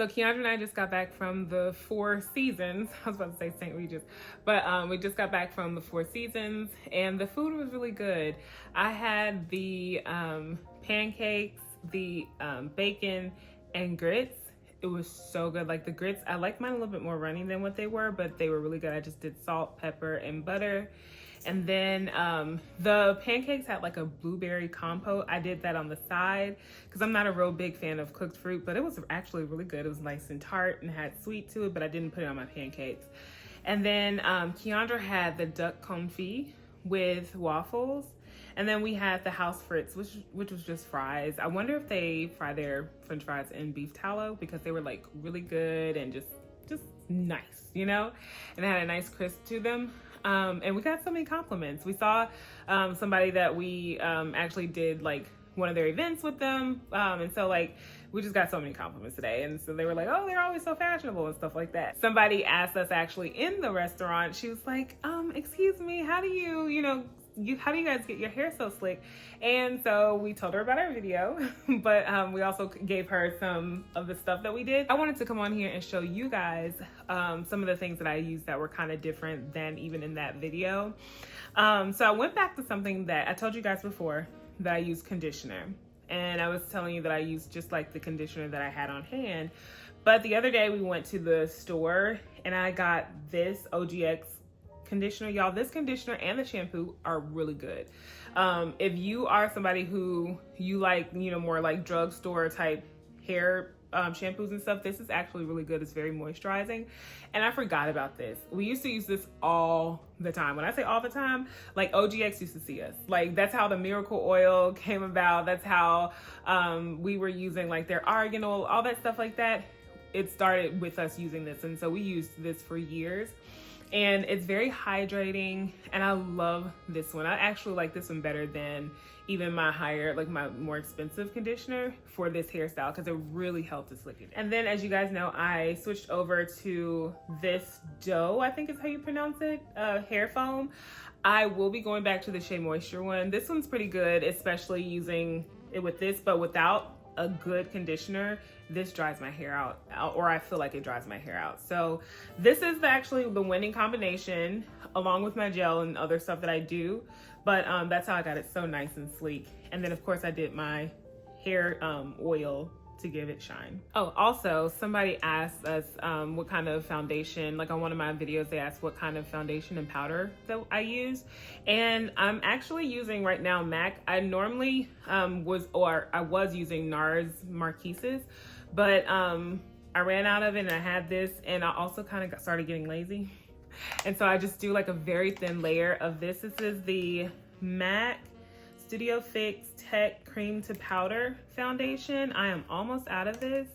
So Keandra and I just got back from the Four Seasons. I was about to say St. Regis, but we just got back from the Four Seasons, and the food was really good. I had the pancakes, the bacon, and grits. It was so good. Like the grits, I liked mine a little bit more runny than what they were, but they were really good. I just did salt, pepper, and butter. And then the pancakes had like a blueberry compote. I did that on the side because I'm not a real big fan of cooked fruit, but it was actually really good. It was nice and tart and had sweet to it, but I didn't put it on my pancakes. And then Keandra had the duck confit with waffles. And then we had the house frits, which was just fries. I wonder if they fry their french fries in beef tallow because they were like really good and just nice, you know? And they had a nice crisp to them. And we got so many compliments. We saw somebody that we actually did like one of their events with them. And so like, we just got so many compliments today. And so they were like, oh, they're always so fashionable and stuff like that. Somebody asked us actually in the restaurant, she was like, excuse me, how do you guys get your hair so slick? And so we told her about our video, but we also gave her some of the stuff that we did. I wanted to come on here and show you guys some of the things that I used that were kind of different than even in that video. So I went back to something that I told you guys before, that I use conditioner. And I was telling you that I used just like the conditioner that I had on hand. But the other day we went to the store and I got this OGX conditioner. Y'all, this conditioner and the shampoo are really good. If you are somebody who you like, more like drugstore type hair shampoos and stuff, this is actually really good. It's very moisturizing. And I forgot about this. We used to use this all the time. When I say all the time, like OGX used to see us. Like that's how the miracle oil came about. That's how we were using like their argan oil, all that stuff like that. It started with us using this. And so we used this for years. And it's very hydrating, and I love this one. I actually like this one better than even my my more expensive conditioner for this hairstyle because it really helped to slick it. And then, as you guys know, I switched over to this dough, I think is how you pronounce it, hair foam. I will be going back to the Shea Moisture one. This one's pretty good, especially using it with this, but without a good conditioner, this dries my hair out, or I feel like it dries my hair out. So this is actually the winning combination along with my gel and other stuff that I do, but that's how I got it so nice and sleek. And then of course I did my hair oil to give it shine. Oh, also somebody asked us what kind of foundation, like on one of my videos, they asked what kind of foundation and powder that I use. And I'm actually using right now MAC. I normally I was using NARS Marquises, but I ran out of it and I had this, and I also kind of started getting lazy. And so I just do like a very thin layer of this. This is the MAC Studio Fix Tech Cream to Powder Foundation. I am almost out of this.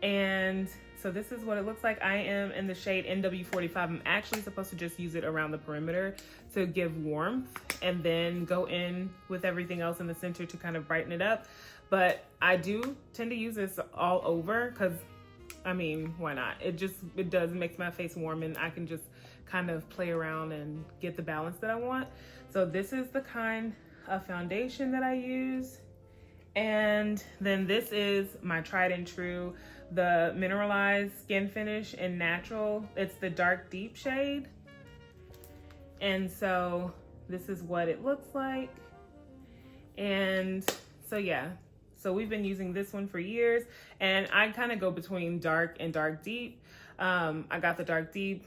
And so this is what it looks like. I am in the shade NW45. I'm actually supposed to just use it around the perimeter to give warmth and then go in with everything else in the center to kind of brighten it up. But I do tend to use this all over because, I mean, why not? It does make my face warm, and I can just kind of play around and get the balance that I want. So this is the kind of foundation that I use. And then this is my tried and true, the Mineralized Skin Finish in Natural. It's the dark deep shade. And so this is what it looks like. And so yeah, so we've been using this one for years, and I kind of go between dark and dark deep. I got the dark deep.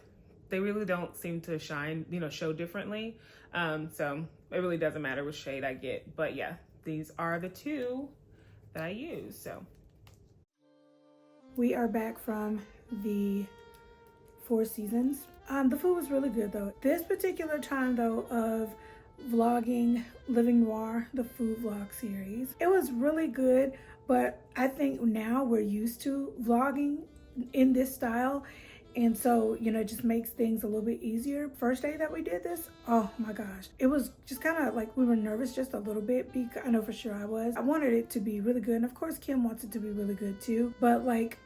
They really don't seem to shine, show differently. So it really doesn't matter which shade I get. But yeah, these are the two that I use. So we are back from the Four Seasons. The food was really good though. This particular time though of vlogging Living Noire, the food vlog series, it was really good, but I think now we're used to vlogging in this style, and so it just makes things a little bit easier. First day that we did this, oh my gosh, it was just kind of like we were nervous just a little bit, because I know for sure I was. I wanted it to be really good, and of course Kim wants it to be really good too, but like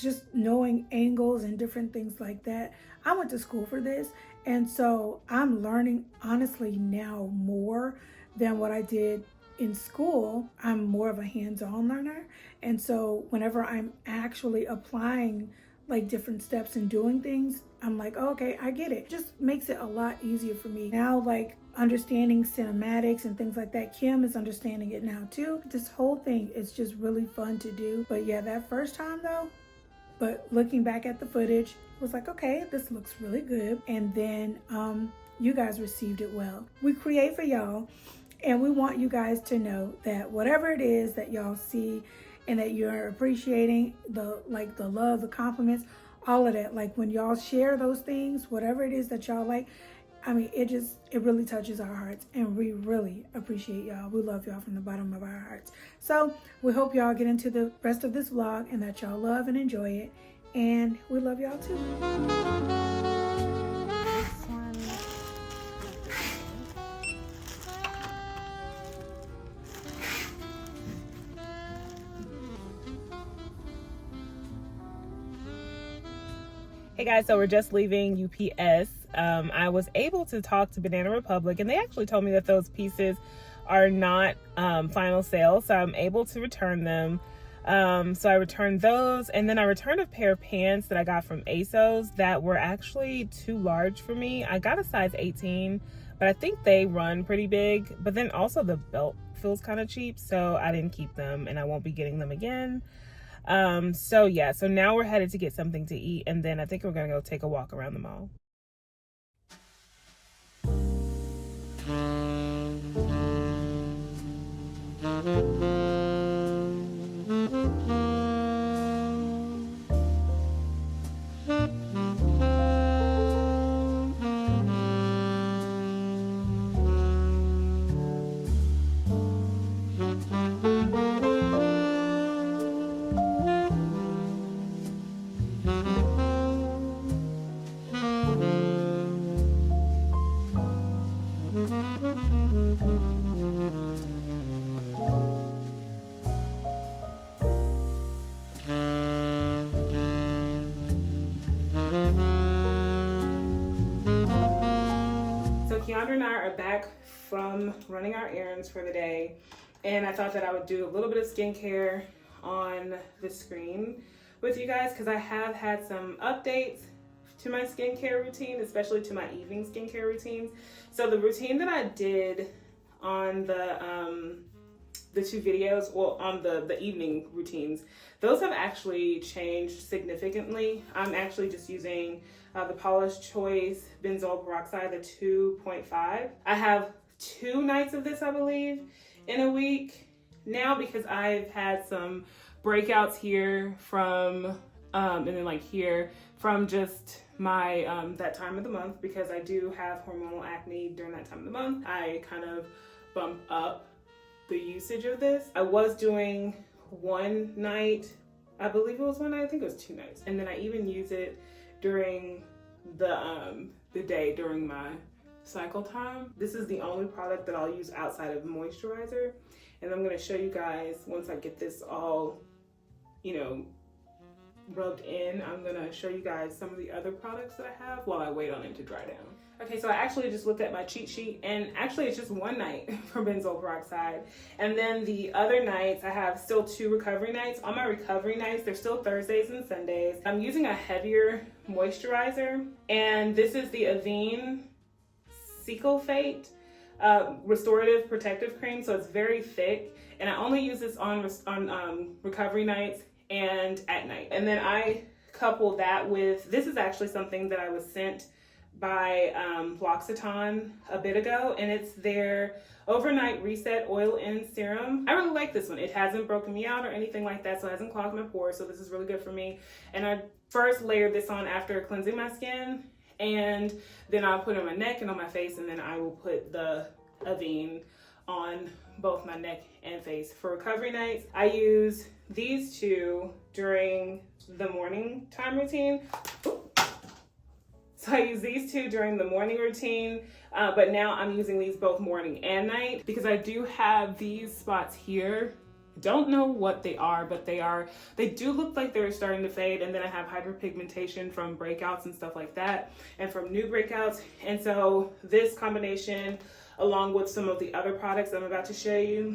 just knowing angles and different things like that. I went to school for this, and so I'm learning honestly now more than what I did in school, I'm more of a hands-on learner. And so whenever I'm actually applying like different steps and doing things, I'm like, oh, okay, I get it. Just makes it a lot easier for me. Now, like understanding cinematics and things like that, Kim is understanding it now too. This whole thing is just really fun to do. But yeah, that first time though, but looking back at the footage, was like, okay, this looks really good. And then you guys received it well. We create for y'all, and we want you guys to know that whatever it is that y'all see and that you're appreciating, the love, the compliments, all of that, like when y'all share those things, whatever it is that y'all like, I mean, it really touches our hearts, and we really appreciate y'all. We love y'all from the bottom of our hearts. So we hope y'all get into the rest of this vlog and that y'all love and enjoy it. And we love y'all too. Hey guys, so we're just leaving UPS. I was able to talk to Banana Republic, and they actually told me that those pieces are not final sale, so I'm able to return them. So I returned those, and then I returned a pair of pants that I got from ASOS that were actually too large for me. I got a size 18, but I think they run pretty big, but then also the belt feels kind of cheap, so I didn't keep them, and I won't be getting them again. So yeah, so now we're headed to get something to eat, and then I think we're gonna go take a walk around the mall. Keandra and I are back from running our errands for the day, and I thought that I would do a little bit of skincare on the screen with you guys because I have had some updates to my skincare routine, especially to my evening skincare routines. So the routine that I did on the two videos, well, on the evening routines, those have actually changed significantly. I'm actually just using the Paula's Choice benzoyl peroxide, the 2.5. I have 2 nights of this, I believe, in a week now because I've had some breakouts here from, and then like here from just my, that time of the month, because I do have hormonal acne during that time of the month. I kind of bump up the usage of this. I was doing 1 night, I believe it was 1 night, I think it was 2 nights. And then I even use it during the day during my cycle time. This is the only product that I'll use outside of moisturizer. And I'm gonna show you guys once I get this all, you know, rubbed in. I'm gonna show you guys some of the other products that I have while I wait on it to dry down. Okay, so I actually just looked at my cheat sheet, and actually it's just 1 night for benzoyl peroxide. And then the other nights, I have still 2 recovery nights. On my recovery nights, they're still Thursdays and Sundays. I'm using a heavier moisturizer, and this is the Avene Cicaphate Restorative Protective Cream, so it's very thick. And I only use this on recovery nights and at night. And then I couple that with, this is actually something that I was sent by L'Occitane a bit ago, and it's their overnight reset oil in serum. I really like this one. It hasn't broken me out or anything like that, so it hasn't clogged my pores, so this is really good for me. And I first layered this on after cleansing my skin, and then I'll put it on my neck and on my face, and then I will put the Avene on both my neck and face. For recovery nights, I use these 2 during the morning time routine. So I use these 2 during the morning routine, but now I'm using these both morning and night because I do have these spots here. Don't know what they are, but they do look like they're starting to fade. And then I have hyperpigmentation from breakouts and stuff like that, and from new breakouts. And so this combination, along with some of the other products I'm about to show you,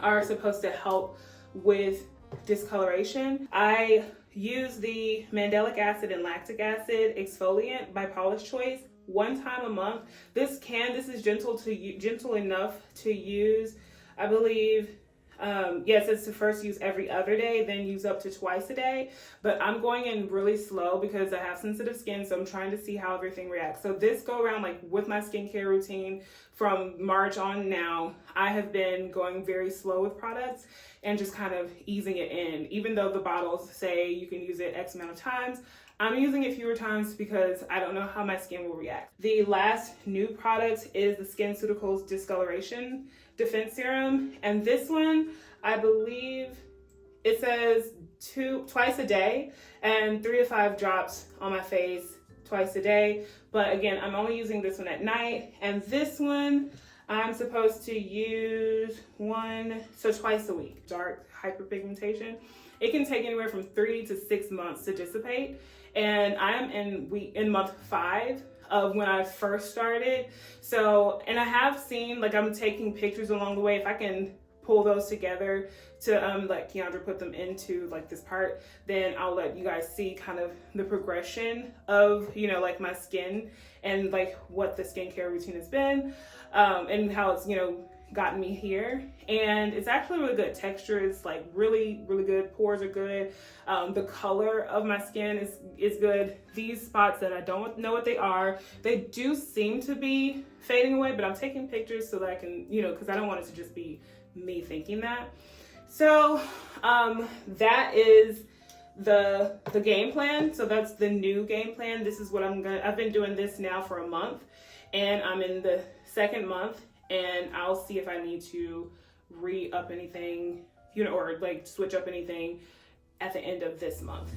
are supposed to help with discoloration. I use the mandelic acid and lactic acid exfoliant by Polish Choice 1 time a month. This is gentle enough to use, I believe. Yes, it's to first use every other day, then use up to twice a day. But I'm going in really slow because I have sensitive skin, so I'm trying to see how everything reacts. So this go around, like with my skincare routine from March on now, I have been going very slow with products and just kind of easing it in. Even though the bottles say you can use it X amount of times, I'm using it fewer times because I don't know how my skin will react. The last new product is the SkinCeuticals Discoloration Defense Serum. And this one, I believe it says twice a day and 3 to 5 drops on my face twice a day. But again, I'm only using this one at night. And this one, I'm supposed to use twice a week. Dark hyperpigmentation. It can take anywhere from 3 to 6 months to dissipate. And I am in month 5 of when I first started. So, and I have seen, like, I'm taking pictures along the way. If I can pull those together to let Keandra put them into like this part, then I'll let you guys see kind of the progression of, you know, like my skin and like what the skincare routine has been, and how it's, you know, gotten me here. And it's actually really good. Texture is like really, really good. Pores are good. The color of my skin is good. These spots that I don't know what they are, they do seem to be fading away, but I'm taking pictures so that I can, you know, because I don't want it to just be me thinking that. So that is the game plan. So that's the new game plan. This is what I've been doing this now for a month, and I'm in the 2nd month, and I'll see if I need to re-up anything, you know, or like switch up anything at the end of this month.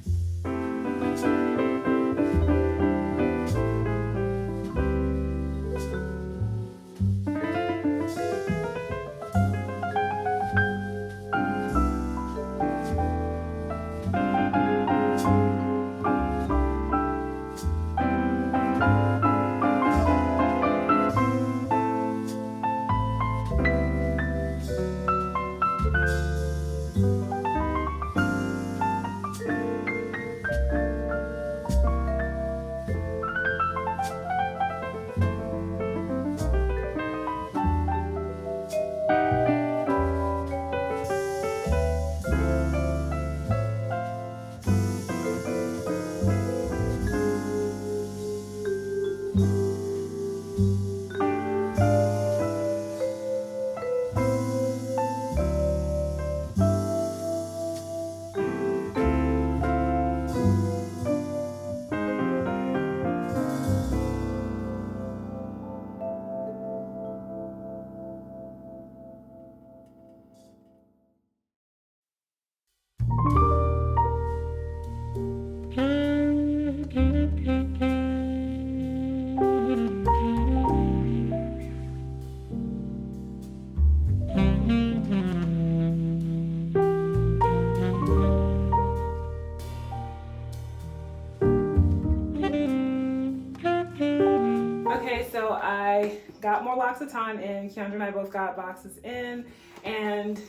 So I got more locks of time in. Keandra and I both got boxes in, and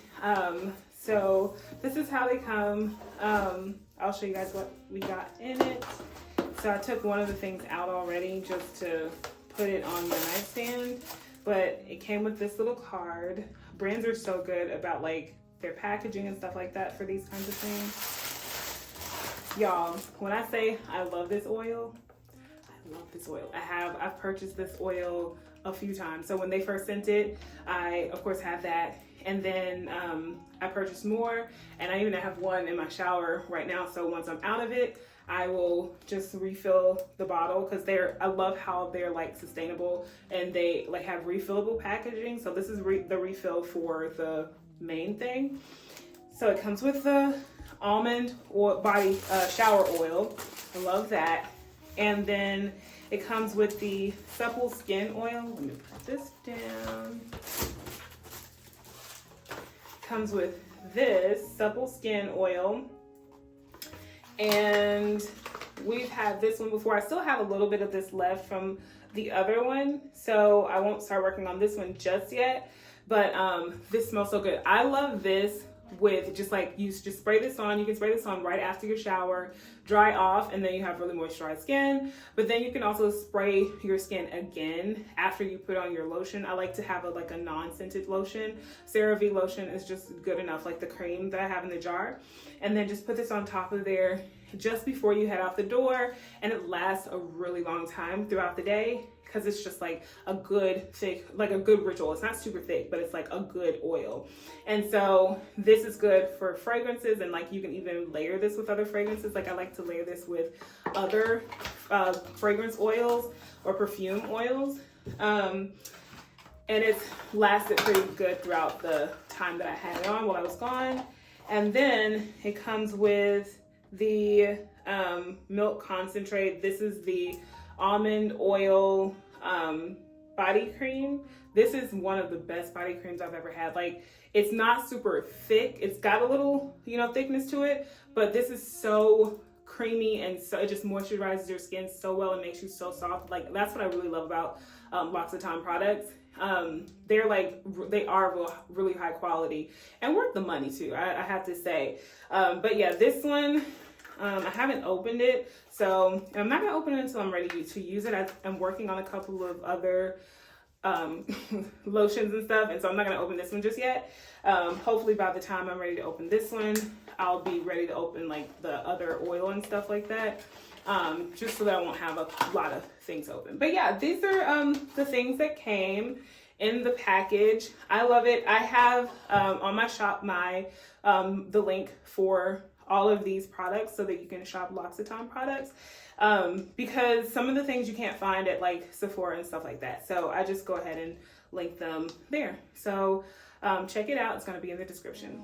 so this is how they come. I'll show you guys what we got in it. So I took one of the things out already just to put it on the nightstand, but it came with this little card. Brands are so good about like their packaging and stuff like that for these kinds of things. Y'all, when I say I love this oil, I've purchased this oil a few times. So when they first sent it, I of course had that, and then I purchased more, and I even have one in my shower right now. So once I'm out of it, I will just refill the bottle, because I love how they're like sustainable and they like have refillable packaging. So this is the refill for the main thing. So it comes with the almond oil, body shower oil. I love that. And then it comes with the supple skin oil. Let me put this down. Comes with this supple skin oil. And we've had this one before. I still have a little bit of this left from the other one, so I won't start working on this one just yet. But this smells so good. I love this with just like, you just spray this on. You can spray this on right after your shower, dry off, and then you have really moisturized skin. But then you can also spray your skin again after you put on your lotion. I like to have like a non-scented lotion. CeraVe lotion is just good enough, like the cream that I have in the jar. And then just put this on top of there just before you head out the door, and it lasts a really long time throughout the day, because it's just like a good thick, like a good rich oil. It's not super thick, but it's like a good oil. And so this is good for fragrances, and like you can even layer this with other fragrances. Like I like to layer this with other fragrance oils or perfume oils. And it's lasted pretty good throughout the time that I had it on while I was gone. And then it comes with the milk concentrate. This is the almond oil body cream. This is one of the best body creams I've ever had. Like, it's not super thick. It's got a little, thickness to it, but this is so creamy, and so it just moisturizes your skin so well and makes you so soft. Like, that's what I really love about L'Occitane products. They are really high quality and worth the money too, I have to say. But yeah, this one, I haven't opened it, so I'm not gonna open it until I'm ready to use it. I'm working on a couple of other lotions and stuff, and so I'm not gonna open this one just yet. Hopefully by the time I'm ready to open this one, I'll be ready to open like the other oil and stuff like that. Just so that I won't have a lot of things open. But yeah, these are the things that came in the package. I love it. I have on my shop the link for all of these products so that you can shop L'Occitane products, because some of the things you can't find at like Sephora and stuff like that. So I just go ahead and link them there. So check it out. It's going to be in the description.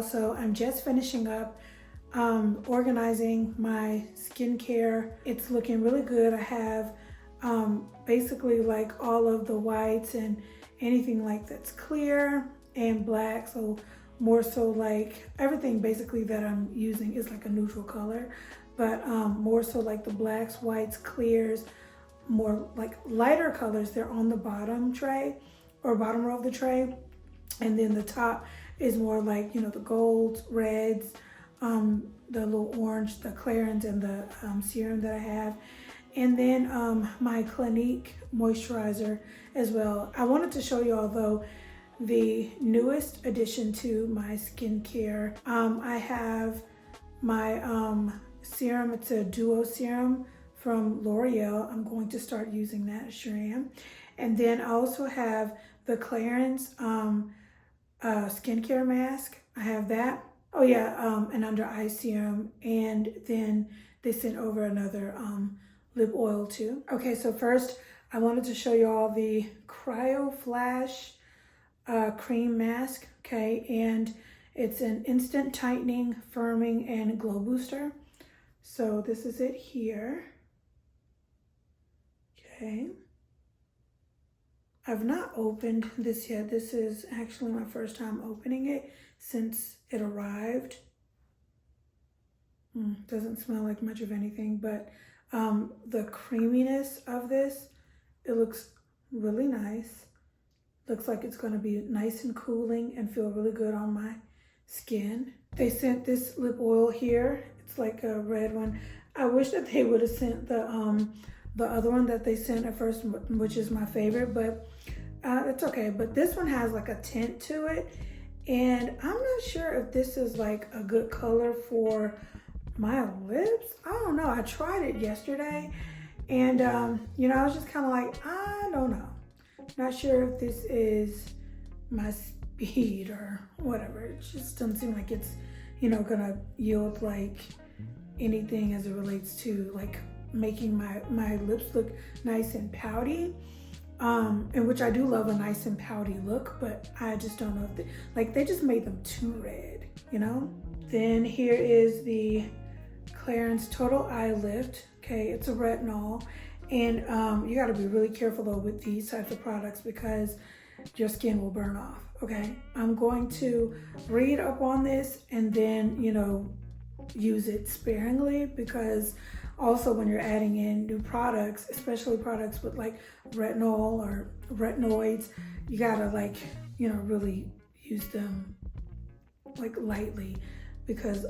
So I'm just finishing up organizing my skincare. It's looking really good. I have basically like all of the whites and anything like that's clear and black, so more so like everything basically that I'm using is like a neutral color, but more so like the blacks, whites, clears, more like lighter colors, they're on the bottom tray or bottom row of the tray, and then the top is more like, the golds, reds, the little orange, the Clarins, and the serum that I have. And then my Clinique moisturizer as well. I wanted to show you all though the newest addition to my skincare. I have my serum. It's a duo serum from L'Oreal. I'm going to start using that, sure am. And then I also have the Clarins skincare mask. I have that. Oh yeah, an under eye serum, and then they sent over another lip oil too. Okay, so first I wanted to show you all the Cryo Flash cream mask, okay, and it's an instant tightening, firming, and glow booster. So this is it here. Okay. I've not opened this yet. This is actually my first time opening it since it arrived. Doesn't smell like much of anything, but the creaminess of this, it looks really nice. Looks like it's gonna be nice and cooling and feel really good on my skin. They sent this lip oil here. It's like a red one. I wish that they would have sent the other one that they sent at first, which is my favorite, but it's okay. But this one has like a tint to it, and I'm not sure if this is like a good color for my lips. I don't know. I tried it yesterday, and you know, I was just kind of like, I don't know. Not sure if this is my speed or whatever. It just doesn't seem like it's, you know, gonna yield like anything as it relates to like making my lips look nice and pouty. In which I do love a nice and pouty look, but I just don't know if they just made them too red, you know? Then here is the Clarins Total Eye Lift. Okay, it's a retinol. And you gotta be really careful though with these types of products because your skin will burn off, okay? I'm going to read up on this and then, you know, use it sparingly, because also when you're adding in new products, especially products with like retinol or retinoids, you gotta like, you know, really use them like lightly, because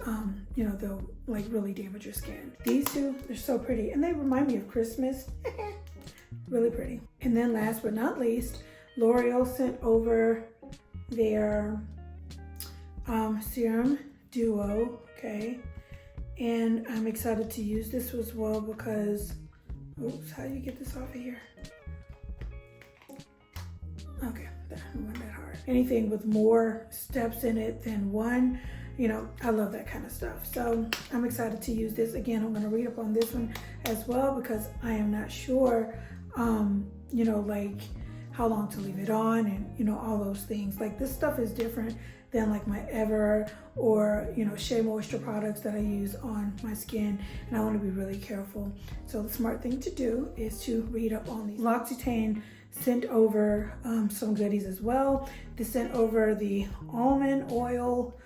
you know, they'll like really damage your skin. These two, they're so pretty and they remind me of Christmas. Really pretty. And then last but not least, L'Oreal sent over their serum duo, okay? And I'm excited to use this as well because, oops, how do you get this off of here? Okay, that wasn't that hard. Anything with more steps in it than one, you know, I love that kind of stuff. So I'm excited to use this. Again, I'm gonna read up on this one as well because I am not sure, you know, like how long to leave it on and, you know, all those things. Like this stuff is different than like my Ever or, you know, Shea Moisture products that I use on my skin, and I want to be really careful. So the smart thing to do is to read up on these. L'Occitane sent over some goodies as well. They sent over the almond oil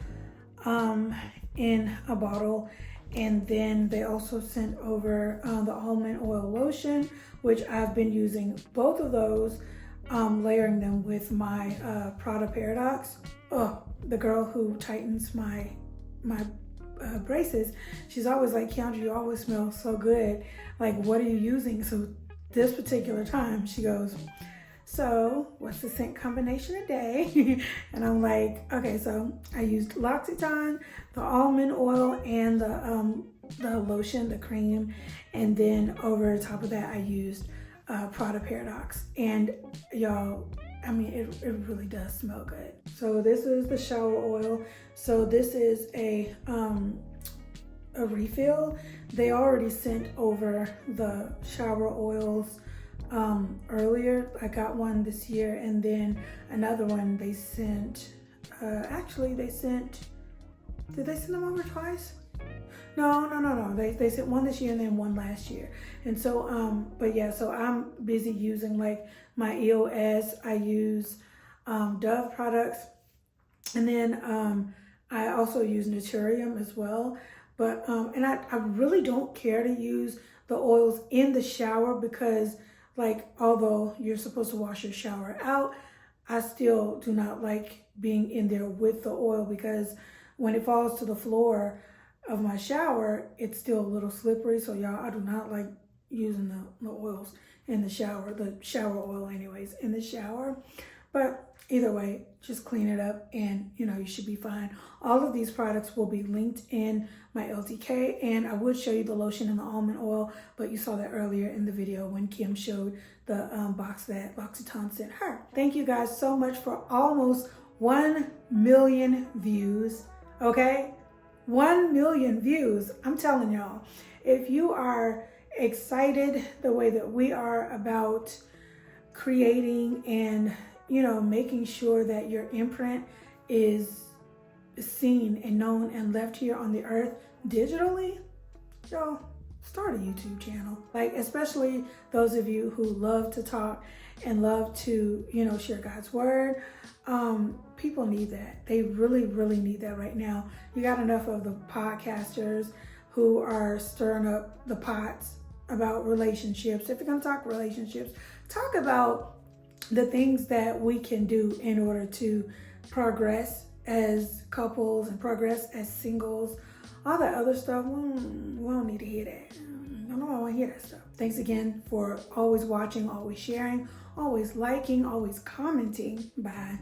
in a bottle, and then they also sent over the almond oil lotion, which I've been using both of those, layering them with my Prada Paradox. Oh, the girl who tightens my braces, she's always like, Keandra, you always smell so good. Like, what are you using? So this particular time, she goes, so what's the scent combination today? And I'm like, okay, so I used L'Occitane, the almond oil, and the lotion, the cream, and then over the top of that, I used Prada Paradox. And y'all, I mean, it really does smell good. So this is the shower oil. So this is a refill. They already sent over the shower oils earlier. I got one this year, and then another one they sent, actually they sent, did they send them over twice? No. They sent one this year and then one last year. And so, but yeah, so I'm busy using like my EOS. I use Dove products, and then I also use Naturium as well. But and I really don't care to use the oils in the shower because, like, although you're supposed to wash your shower out, I still do not like being in there with the oil, because when it falls to the floor of my shower, it's still a little slippery. So y'all, I do not like using the oils in the shower, the shower oil anyways, in the shower. But either way, just clean it up and, you know, you should be fine. All of these products will be linked in my LTK, and I would show you the lotion and the almond oil, but you saw that earlier in the video when Kim showed the box that L'Occitane sent her. Thank you guys so much for almost 1 million views. okay? 1 million views. I'm telling y'all, if you are excited the way that we are about creating and, you know, making sure that your imprint is seen and known and left here on the earth digitally, y'all, start a YouTube channel. Like, especially those of you who love to talk and love to, you know, share God's word. People need that. They really, really need that right now. You got enough of the podcasters who are stirring up the pots about relationships. If you're gonna talk relationships, talk about the things that we can do in order to progress as couples and progress as singles. All that other stuff, we don't need to hear that. I don't want to hear that stuff. Thanks again for always watching, always sharing, always liking, always commenting. Bye.